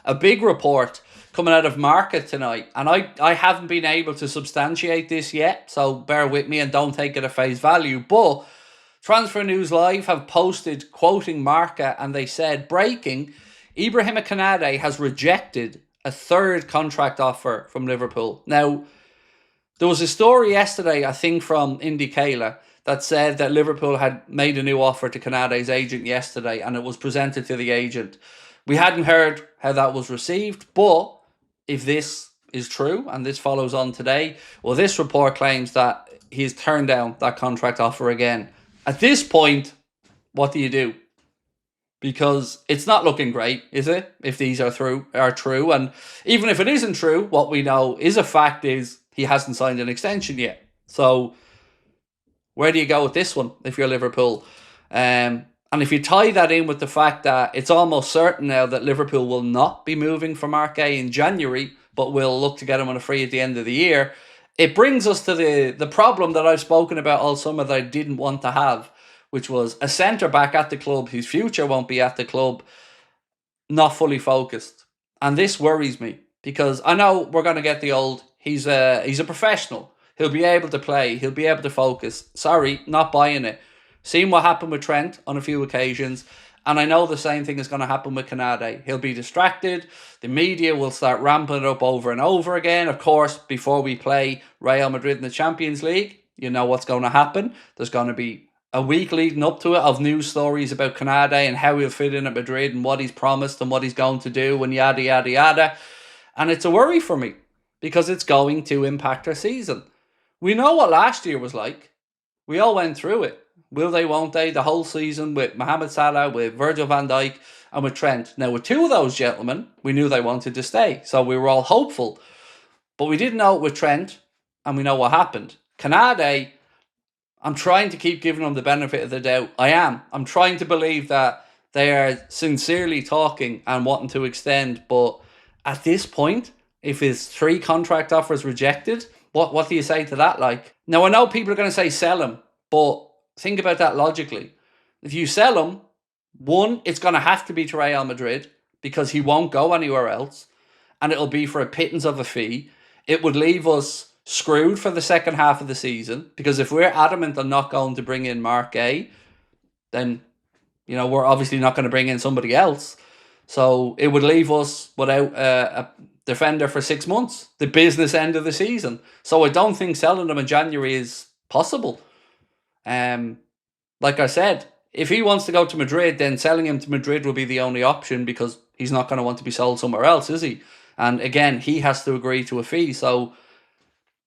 a big report coming out of Market tonight, and I haven't been able to substantiate this yet, so bear with me and don't take it at face value, but Transfer News Live have posted, quoting Marca, and they said, breaking, Ibrahima Konate has rejected a third contract offer from Liverpool. Now, there was a story yesterday, I think from Independent, that said that Liverpool had made a new offer to Konate's agent yesterday, and it was presented to the agent. We hadn't heard how that was received, but if this is true, and this follows on today, well, this report claims that he's turned down that contract offer again. At this point, what do you do? Because it's not looking great, is it? If these are true, and even if it isn't true, what we know is a fact is he hasn't signed an extension yet. So where do you go with this one if you're Liverpool? And if you tie that in with the fact that it's almost certain now that Liverpool will not be moving for Marque in January, but will look to get him on a free at the end of the year, it brings us to the problem that I've spoken about all summer that I didn't want to have, which was a centre-back at the club whose future won't be at the club, not fully focused. And this worries me, because I know we're going to get the old, he's a professional. He'll be able to play. He'll be able to focus. Sorry, not buying it. Seen what happened with Trent on a few occasions, and I know the same thing is going to happen with Konate. He'll be distracted. The media will start ramping it up over and over again. Of course, before we play Real Madrid in the Champions League, you know what's going to happen. There's going to be a week leading up to it of news stories about Konate and how he'll fit in at Madrid and what he's promised and what he's going to do and yada, yada, yada. And it's a worry for me because it's going to impact our season. We know what last year was like. We all went through it. Will they, won't they? The whole season with Mohamed Salah, with Virgil van Dijk, and with Trent. Now, with two of those gentlemen, we knew they wanted to stay. So we were all hopeful. But we didn't know it with Trent, and we know what happened. Konate, I'm trying to keep giving them the benefit of the doubt. I am. I'm trying to believe that they are sincerely talking and wanting to extend. But at this point, if his 3 contract offers rejected, what do you say to that? Like, now, I know people are going to say sell him, but think about that logically. If you sell him, one, it's going to have to be to Real Madrid because he won't go anywhere else, and it'll be for a pittance of a fee. It would leave us screwed for the second half of the season because if we're adamant on not going to bring in Marque, then we're obviously not going to bring in somebody else. So it would leave us without a defender for 6 months, the business end of the season. So I don't think selling him in January is possible. Like I said, if he wants to go to Madrid, then selling him to Madrid will be the only option because he's not going to want to be sold somewhere else, is he? And again, he has to agree to a fee. So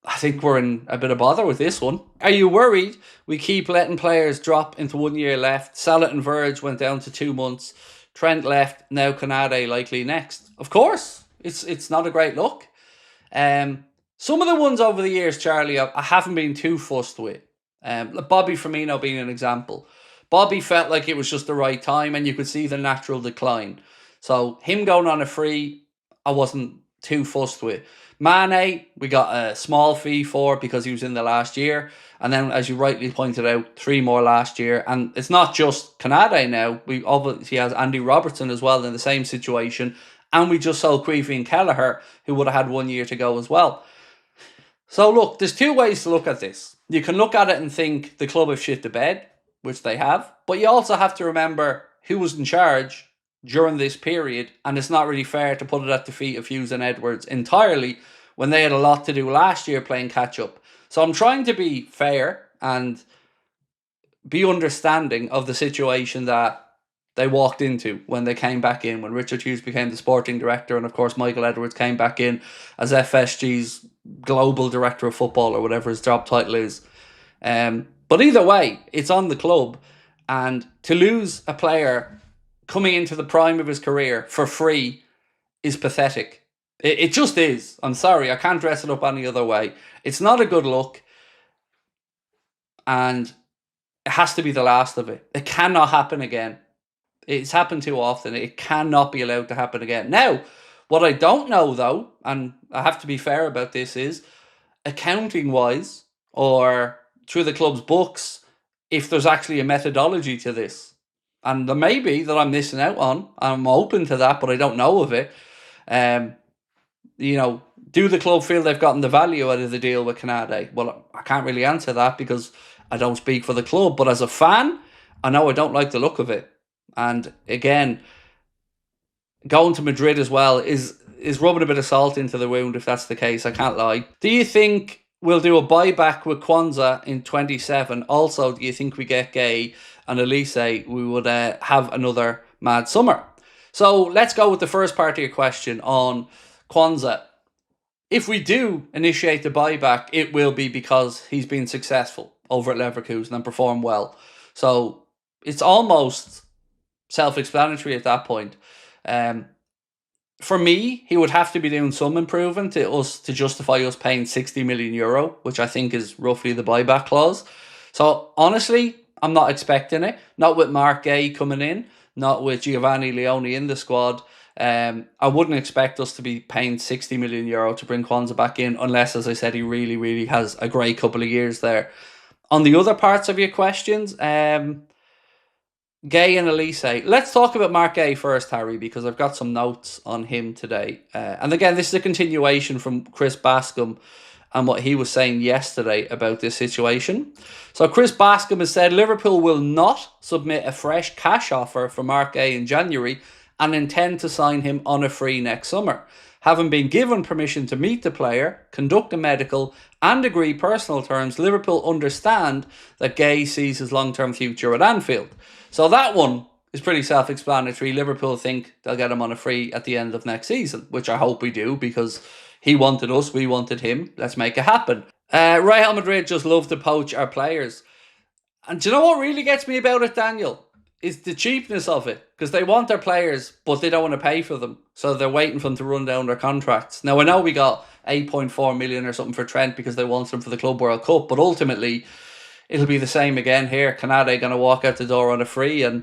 I think we're in a bit of bother with this one. Are you worried we keep letting players drop into 1 year left? Salah and Verge went down to 2 months. Trent left. Now Konate likely next. Of course, it's not a great look. Some of the ones over the years, Charlie, I haven't been too fussed with. Bobby Firmino being an example. Bobby felt like it was just the right time and you could see the natural decline. So him going on a free, I wasn't too fussed with. Mane, we got a small fee for because he was in the last year. And then, as you rightly pointed out, 3 more last year. And it's not just Konate now. We obviously has Andy Robertson as well in the same situation. And we just sold Queevy and Kelleher, who would have had 1 year to go as well. So look, there's 2 ways to look at this. You can look at it and think the club have shit the bed, which they have. But you also have to remember who was in charge during this period. And it's not really fair to put it at the feet of Hughes and Edwards entirely when they had a lot to do last year playing catch-up. So I'm trying to be fair and be understanding of the situation that they walked into when they came back in, when Richard Hughes became the sporting director, and of course Michael Edwards came back in as FSG's global director of football or whatever his job title is. But either way, it's on the club, and to lose a player coming into the prime of his career for free is pathetic. It just is. I'm sorry, I can't dress it up any other way. It's not a good look, and it has to be the last of it. It cannot happen again. It's happened too often. It cannot be allowed to happen again. Now, what I don't know, though, and I have to be fair about this, is accounting-wise or through the club's books, if there's actually a methodology to this. And there may be that I'm missing out on. I'm open to that, but I don't know of it. You know, do the club feel they've gotten the value out of the deal with Canade? Well, I can't really answer that because I don't speak for the club. But as a fan, I know I don't like the look of it. And again, going to Madrid as well is rubbing a bit of salt into the wound if that's the case. I can't lie. Do you think we'll do a buyback with Kwanzaa in 27? Also, do you think we get Gay and Elise? We would have another mad summer. So let's go with the first part of your question on Kwanzaa. If we do initiate the buyback, it will be because he's been successful over at Leverkusen and performed well. So it's almost self-explanatory at that point. For me, he would have to be doing some improvement to justify us paying €60 million, which I think is roughly the buyback clause. So honestly, I'm not expecting it. Not with Mark Gay coming in, not with Giovanni Leone in the squad. I wouldn't expect us to be paying €60 million to bring Kwanzaa back in, unless, as I said, he really, really has a great couple of years there. On the other parts of your questions, Gay and Elise. Let's talk about Mark Gay first, Harry, because I've got some notes on him today. And again, this is a continuation from Chris Bascom and what he was saying yesterday about this situation. So Chris Bascom has said Liverpool will not submit a fresh cash offer for Mark Gay in January and intend to sign him on a free next summer. Having been given permission to meet the player, conduct a medical, and agree personal terms, Liverpool understand that Gay sees his long-term future at Anfield. So that one is pretty self-explanatory. Liverpool think they'll get him on a free at the end of next season, which I hope we do, because he wanted us, we wanted him. Let's make it happen. Real Madrid just love to poach our players. And do you know what really gets me about it, Daniel? Is the cheapness of it, because they want their players, but they don't want to pay for them. So they're waiting for them to run down their contracts. Now, I know we got 8.4 million or something for Trent because they want him for the Club World Cup, but ultimately, it'll be the same again here. Canade going to walk out the door on a free, and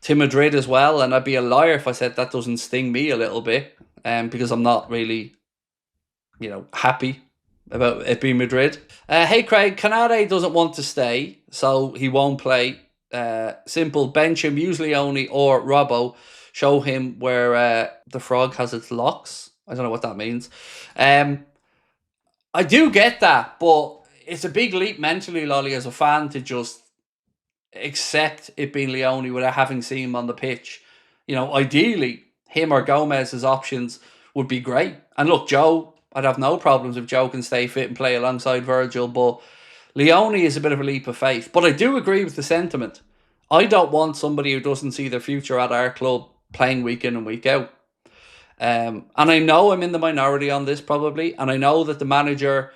to Madrid as well. And I'd be a liar if I said that doesn't sting me a little bit, because I'm not really, happy about it being Madrid. Hey, Craig, Canade doesn't want to stay, so he won't play. Simple, bench him, use Leone or Robbo. Show him where the frog has its locks. I don't know what that means. I do get that, but it's a big leap mentally, Lolly, as a fan, to just accept it being Leone without having seen him on the pitch. Ideally, him or Gomez as options would be great. And look, Joe, I'd have no problems if Joe can stay fit and play alongside Virgil, but Leone is a bit of a leap of faith. But I do agree with the sentiment. I don't want somebody who doesn't see their future at our club playing week in and week out. And I know I'm in the minority on this probably, and I know that the manager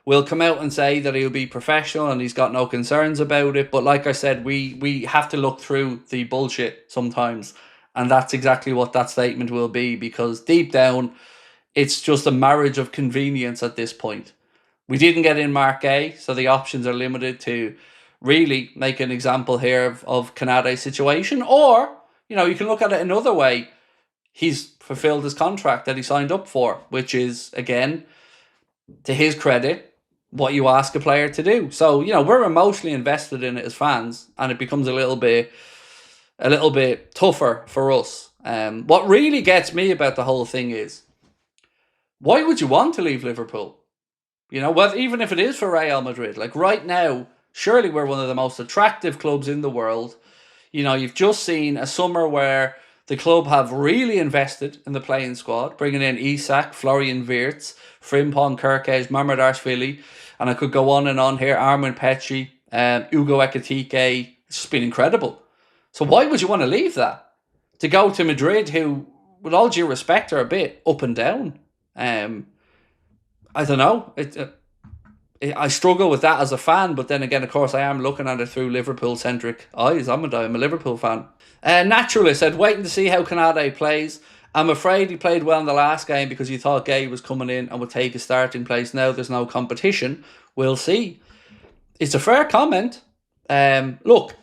will come out and say that he'll be professional and he's got no concerns about it. But like I said, we have to look through the bullshit sometimes. And that's exactly what that statement will be, because deep down, it's just a marriage of convenience at this point. We didn't get in Mark A, so the options are limited to really make an example here of Canade's situation. Or, you can look at it another way. He's fulfilled his contract that he signed up for, which is, again, to his credit, what you ask a player to do. So, we're emotionally invested in it as fans, and it becomes a little bit tougher for us. What really gets me about the whole thing is, why would you want to leave Liverpool? Even if it is for Real Madrid, like right now, surely we're one of the most attractive clubs in the world. You've just seen a summer where the club have really invested in the playing squad, bringing in Isak, Florian Wirtz, Frimpong, Kirkej, Mamardashvili, and I could go on and on here, Armin Petri, Ugo Ekitike. It's just been incredible. So why would you want to leave that? To go to Madrid, who, with all due respect, are a bit up and down. I don't know. I struggle with that as a fan, but then again, of course, I am looking at it through Liverpool-centric eyes. I'm a Liverpool fan. Naturalist said, waiting to see how Canade plays. I'm afraid he played well in the last game because you thought Gay was coming in and would take a starting place. Now there's no competition. We'll see. It's a fair comment. Look,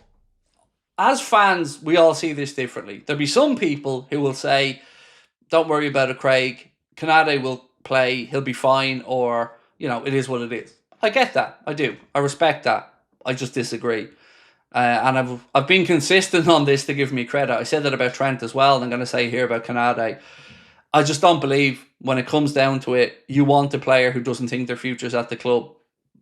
as fans, we all see this differently. There'll be some people who will say, don't worry about it, Craig. Canade will play. He'll be fine, or, it is what it is. I get that. I do. I respect that. I just disagree. And I've been consistent on this to give me credit. I said that about Trent as well, and I'm going to say here about Canade. I just don't believe when it comes down to it, you want a player who doesn't think their future's at the club.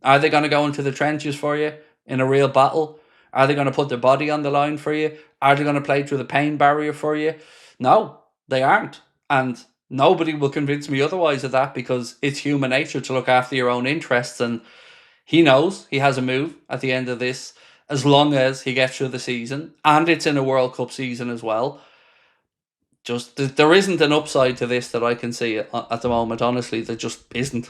Are they going to go into the trenches for you in a real battle? Are they going to put their body on the line for you? Are they going to play through the pain barrier for you? No, they aren't. And nobody will convince me otherwise of that, because it's human nature to look after your own interests. And he knows he has a move at the end of this, as long as he gets through the season. And it's in a World Cup season as well. Just there isn't an upside to this that I can see at the moment. Honestly, there just isn't.